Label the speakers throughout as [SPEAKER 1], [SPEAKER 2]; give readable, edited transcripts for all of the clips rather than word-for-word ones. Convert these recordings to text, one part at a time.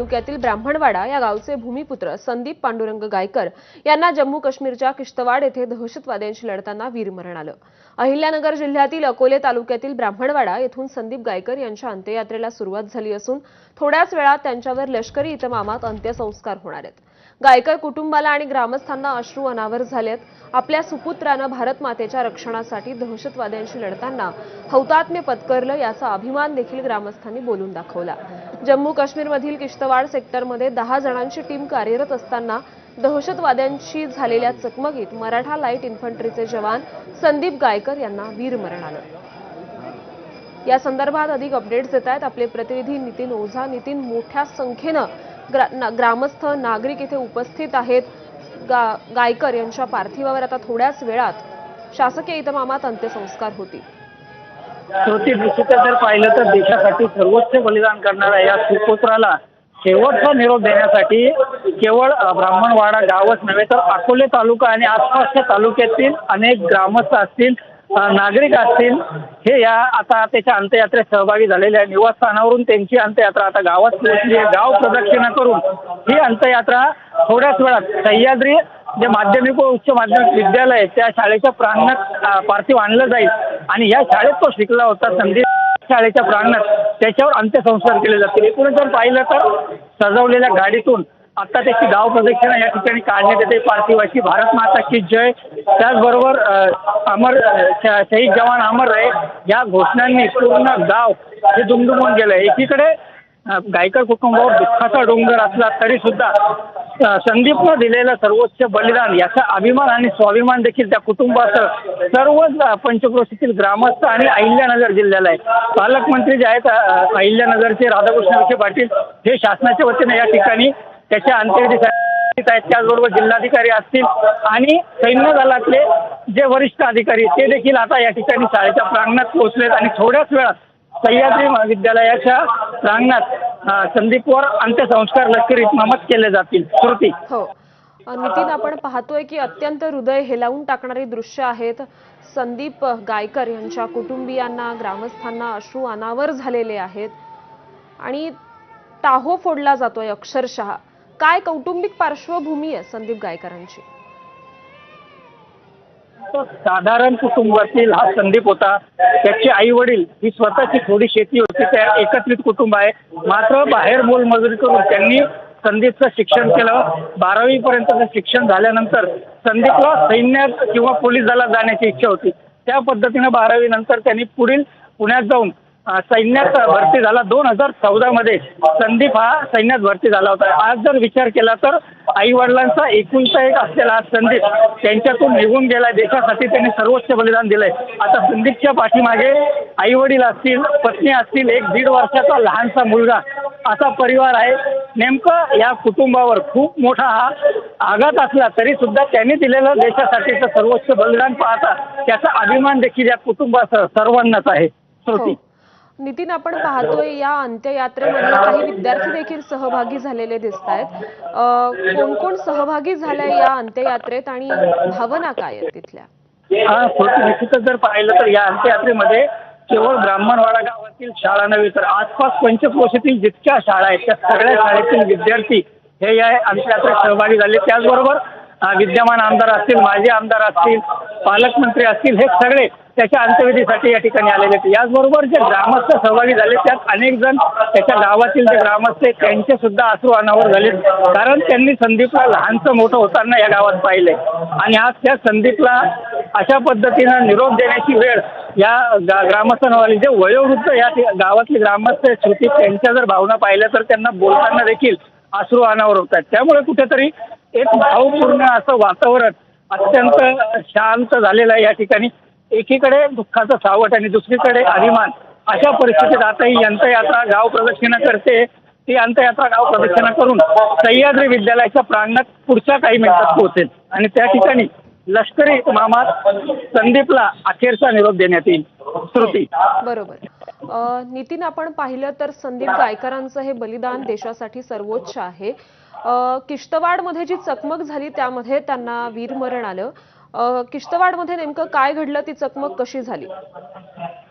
[SPEAKER 1] तालुक्यातील ब्राह्मणवाडा या गावचे भूमिपुत्र संदीप पांडुरंग गायकर यांना जम्मू काश्मीरच्या किश्तवाड येथे दहशतवाद्यांशी लढताना वीरमरण आलं। अहिल्यानगर जिल्ह्यातील अकोले तालुक्यातील ब्राह्मणवाडा येथून संदीप गायकर यांच्या अंत्ययात्रेला सुरुवात झाली असून थोड्याच वेळात त्यांच्यावर लष्करी इतमामात अंत्यसंस्कार होणार आहेत। गायकर कुटुंबाला आणि ग्रामस्थांना अश्रू अनावर झालेत। आपल्या सुपुत्रानं भारत मातेच्या रक्षणासाठी दहशतवाद्यांशी लढताना हौतात्म्य पत्करलं याचा अभिमान देखील ग्रामस्थांनी बोलून दाखवला। जम्मू काश्मीरमधील किश्तवाड सेक्टरमध्ये 10 जणांची टीम कार्यरत असताना दहशतवाद्यांशी झालेल्या चकमकीत मराठा लाईट इन्फंट्रीचे जवान संदीप गायकर यांना वीरमरण आलं। या संदर्भात अधिक अपडेट्स देत आहेत आपले प्रतिनिधी नितीन ओझा। नितीन, मोठ्या संख्येनं ग्रामस्थ नागरिक इथे उपस्थित आहेत। गायकर यांच्या पार्थिवावर आता थोड्याच वेळात शासकीय इतमामात अंत्यसंस्कार होतील।
[SPEAKER 2] श्रोते, निश्चितच जर पाहिलं तर देशासाठी सर्वोच्च बलिदान करणाऱ्या या सुपुत्राला शेवटचा निरोप देण्यासाठी केवळ ब्राह्मणवाडा गावच नव्हे तर अकोले तालुका आणि आसपासच्या तालुक्यातील अनेक ग्रामस्थ असतील, नागरिक असतील, हे या आता त्याच्या अंत्ययात्रेत सहभागी झालेल्या निवासस्थानावरून त्यांची अंत्ययात्रा आता गावात पोहोचली आहे। गाव प्रदक्षिणा करून ही अंत्ययात्रा थोड्याच वेळात सह्याद्री जे माध्यमिक व उच्च माध्यमिक विद्यालय त्या शाळेच्या प्रांगणात पार्थिव आणलं जाईल आणि या शाळेत तो शिकला होता संदीप शाळेच्या प्रांगणात त्याच्यावर अंत्यसंस्कार केले जातील। एकूणच जर पाहिलं तर सजवलेल्या गाडीतून आता त्याची गाव प्रदक्षिणा या ठिकाणी काढण्यात येते। पार्थिवाची भारत माता की जय, त्याचबरोबर अमर शहीद जवान अमर रहे या घोषणांनी पूर्ण गाव हे दुमदुमून गेलं। एकीकडे गायकर कुटुंबावर दुःखाचा डोंगर असला तरी सुद्धा संदीपनं दिलेलं सर्वोच्च बलिदान याचा अभिमान आणि स्वाभिमान देखील त्या कुटुंबासह सर्वच पंचक्रोशीतील ग्रामस्थ आणि अहिल्यानगर जिल्ह्याला आहे। पालकमंत्री जे आहेत अहिल्यानगरचे राधाकृष्ण विखे पाटील हे शासनाच्या वतीने या ठिकाणी त्याच्या अंत्यविधीसाठी आहेत। त्याचबरोबर जिल्हाधिकारी असतील आणि सैन्य दलातले जे वरिष्ठ अधिकारी ते देखील आता या ठिकाणी शाळेच्या प्रांगणात पोहोचलेत आणि थोड्याच वेळात सह्याद्री महाविद्यालयाच्या प्रांगणात संदीपवर अंत्यसंस्कार लष्करी इतमामात केले जातील। श्रुती,
[SPEAKER 1] हो नितीन, आपण पाहतोय की अत्यंत हृदय हेलावून टाकणारी दृश्य आहेत। संदीप गायकर यांच्या कुटुंबियांना, ग्रामस्थांना अश्रू अनावर झालेले आहेत आणि टाहो फोडला जातोय अक्षरशः। काय कौटुंबिक पार्श्वभूमी आहे संदीप गायकरांची?
[SPEAKER 2] साधारण कुटुंबातील हा संदीप होता। त्याचे आई वडील ही स्वतःची थोडी शेती होती, त्या एकत्रित कुटुंब आहे। मात्र बाहेर मोलमजुरी करून त्यांनी संदीपचं शिक्षण केलं। 12वी पर्यंतचं शिक्षण झाल्यानंतर संदीपला सैन्यात किंवा पोलीस दलात जाण्याची इच्छा होती। त्या पद्धतीनं 12वी नंतर त्यांनी पुढील पुण्यात जाऊन सैन्यात भरती झाला। 2014 मध्ये संदीप हा सैन्यात भरती झाला होता। आज जर विचार केला तर आई वडिलांचा एकुलता एक असलेला संदीप त्यांच्यातून निघून गेला। देशासाठी त्यांनी सर्वोच्च बलिदान दिलंय। आता संदीपच्या पाठीमागे आई वडील असतील, पत्नी असतील, एक 1.5 वर्षाचा लहानसा मुलगा असा परिवार आहे। नेमकं या कुटुंबावर खूप मोठा हा आघात असला तरी सुद्धा त्यांनी दिलेलं देशासाठीचं सर्वोच्च बलिदान पाहता त्याचा अभिमान देखील या कुटुंबासह सर्वांनाच आहे। श्रुती,
[SPEAKER 1] नितीन, आपण पाहतोय या अंत्ययात्रेमध्ये काही विद्यार्थी देखील सहभागी झालेले दिसत आहेत। कोण कोण सहभागी झालाय या अंत्ययात्रेत आणि भावना काय आहेत तिथल्या?
[SPEAKER 2] निश्चितच जर पाहिलं तर या अंत्ययात्रेमध्ये केवळ ब्राह्मणवाडा गावातील शाळा नव्हे तर आसपास पंचक्रोशीतील जितक्या शाळा आहेत त्या सगळ्या शाळेतील विद्यार्थी हे या अंत्ययात्रेत सहभागी झाले। त्याचबरोबर विद्यमान आमदार असतील, माजी आमदार असतील, पालकमंत्री असतील, हे सगळे त्याच्या अंत्यविधीसाठी या ठिकाणी आलेले आहेत। याचबरोबर जे ग्रामस्थ सहभागी झाले त्यात अनेक जण त्याच्या गावातील जे ग्रामस्थ आहेत त्यांचे सुद्धा अश्रू अनावर झाले, कारण त्यांनी संदीपला लहानचं मोठं होताना या गावात पाहिलंय आणि आज त्या संदीपला अशा पद्धतीनं निरोप देण्याची वेळ या ग्रामस्थांना आली। जे वयोवृद्ध या गावातले ग्रामस्थ श्रुती त्यांच्या जर भावना पाहिल्या तर त्यांना बोलताना देखील अश्रू अनावर होतात। त्यामुळे कुठेतरी एक भावपूर्ण असं वातावरण अत्यंत शांत झालेलं आहे या ठिकाणी। एकीकडे दुःखाचं सावट आणि दुसरीकडे अभिमान, अशा परिस्थितीत आता ही अंत्ययात्रा गाव प्रदक्षिणा करते। ती अंत्ययात्रा गाव प्रदक्षिणा करून सह्याद्री विद्यालयाच्या प्रांगणात पुढच्या काही मिनिटात पोहोचेल आणि त्या ठिकाणी लष्करी इतमामात संदीपला अखेरचा निरोप देण्यात येईल। श्रुती,
[SPEAKER 1] बरोबर। नितीन, आपण पाहिलं तर संदीप गायकरांचं हे बलिदान देशासाठी सर्वोच्च आहे। किश्तवाडमध्ये जी चकमक झाली त्यामध्ये त्यांना वीरमरण आलं। किश्तवाडमध्ये नेमकं काय घडलं, ती चकमक कशी झाली?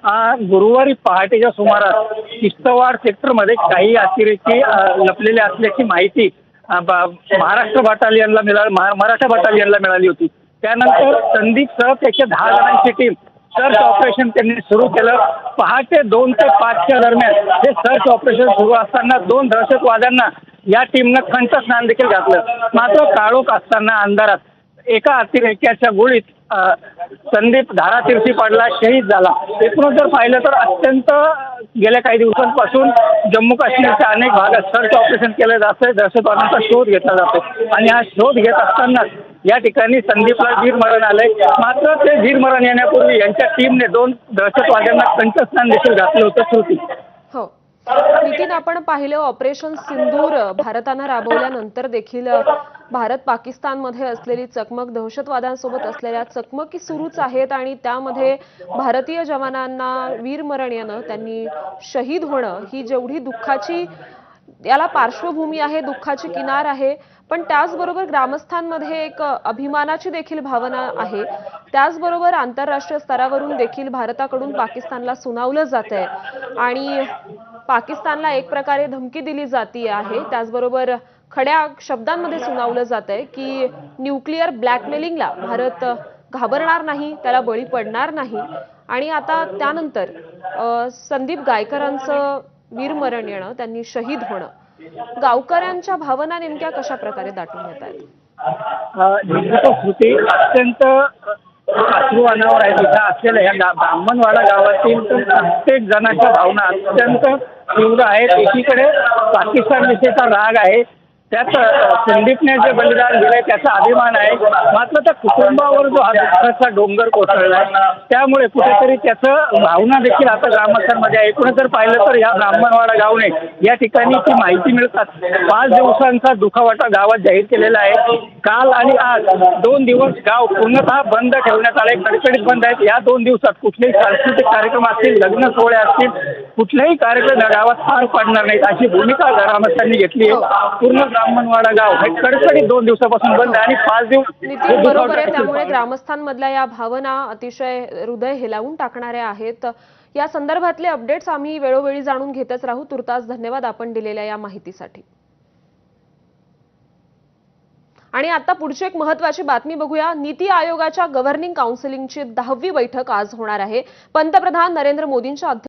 [SPEAKER 2] गुरुवारी पहाटेच्या सुमारास किश्तवाड सेक्टरमध्ये काही अतिरेकी लपलेले असल्याची माहिती महाराष्ट्र बटालियनला मराठा बटालियनला मिळाली होती. त्यानंतर संदीपसह त्याच्या 10 जणांची टीम सर्च ऑपरेशन त्यांनी सुरू केलं. पहाटे 2 ते 5च्या दरम्यान हे सर्च ऑपरेशन सुरू असताना 2 दहशतवाद्यांना या टीमनं कंठस्नान देखील घातलं. मात्र काळोख असताना अंधारात एका अतिरेक्याच्या गोळीत संदीप धारातीर्थी पडला, शहीद झाला. एकूणच जर पाहिलं तर अत्यंत गेल्या काही दिवसांपासून जम्मू काश्मीरच्या अनेक भागात सर्च ऑपरेशन केलं जातं, दहशतवाद्यांचा शोध घेतला जातो आणि हा शोध घेत असतानाच या ठिकाणी संदीपला वीरमरण आलंय. मात्र ते वीरमरण येण्यापूर्वी यांच्या टीमने 2 दहशतवाद्यांना कंठस्नान देखील घातलं होतं. श्रुती.
[SPEAKER 1] हो नितीन, आपण पाहिलं ऑपरेशन सिंदूर भारतानं राबवल्यानंतर देखील भारत पाकिस्तानमध्ये असलेली चकमक, दहशतवाद्यांसोबत असलेल्या चकमकी सुरूच आहेत आणि त्यामध्ये भारतीय जवानांना वीरमरण येणं, त्यांनी शहीद होणं ही जेवढी दुःखाची याला पार्श्वभूमी आहे, दुःखाची किनार आहे, पण त्याचबरोबर ग्रामस्थांमध्ये एक अभिमानाची देखील भावना आहे. त्याचबरोबर आंतरराष्ट्रीय स्तरावरून देखील भारताकडून पाकिस्तानला सुनावलं जात आहे आणि पाकिस्तानला एक प्रकारे धमकी दिली जाती आहे. त्याचबरोबर खड्या शब्दांमध्ये सुनावलं जात आहे की न्यूक्लिअर ब्लॅकमेलिंगला भारत घाबरणार नाही, त्याला बळी पडणार नाही. आणि आता त्यानंतर संदीप गायकरांचं वीरमरण येणं, त्यांनी शहीद होणं, गावकऱ्यांच्या भावना नेमक्या कशा प्रकारे दाटून येत आहेत?
[SPEAKER 2] श्रुती, अत्यंत अश्रू अनावर आहे. तिथं असलेल्या या ब्राह्मणवाडा गावातील प्रत्येक जणांच्या भावना अत्यंत तीव्र आहेत. एकीकडे पाकिस्तानविषयीचा राग आहे, त्यात संदीपने जे बलिदान दिलंय त्याचा अभिमान आहे. मात्र त्या कुटुंबावर जो हा दुःखाचा डोंगर कोसळलाय त्यामुळे कुठेतरी त्याचं भावना देखील आता ग्रामस्थांमध्ये आहे. एकूणच जर पाहिलं तर या ब्राह्मणवाडा गावने या ठिकाणी ती माहिती मिळतात 5 दिवसांचा दुखावटा गावात जाहीर केलेला आहे. काल आणि आज 2 दिवस गाव पूर्णतः बंद ठेवण्यात आले, कडकडीत बंद आहेत. या 2 दिवसात कुठलेही सांस्कृतिक कार्यक्रम असतील, लग्न सोहळे असतील, कुठलेही कार्यक्रम गावात पार पडणार नाहीत अशी भूमिका ग्रामस्थांनी घेतली आहे. पूर्ण ब्राह्मणवाडा गाव हे कडकडीत 2 दिवसापासून बंद आणि 5 दिवस.
[SPEAKER 1] नितीन, बरोबर आहे. त्यामुळे ग्रामस्थांमधल्या या भावना अतिशय हृदय हेलावून टाकणाऱ्या आहेत. या संदर्भातले अपडेट्स आम्ही वेळोवेळी जाणून घेतच राहू. तुर्तास धन्यवाद आपण दिलेल्या या माहितीसाठी. आणि आता पुढची एक महत्त्वाची बातमी बघूया. नीती आयोगाच्या गव्हर्निंग काउन्सिलची 10वी बैठक आज होणार आहे. पंतप्रधान नरेंद्र मोदींच्या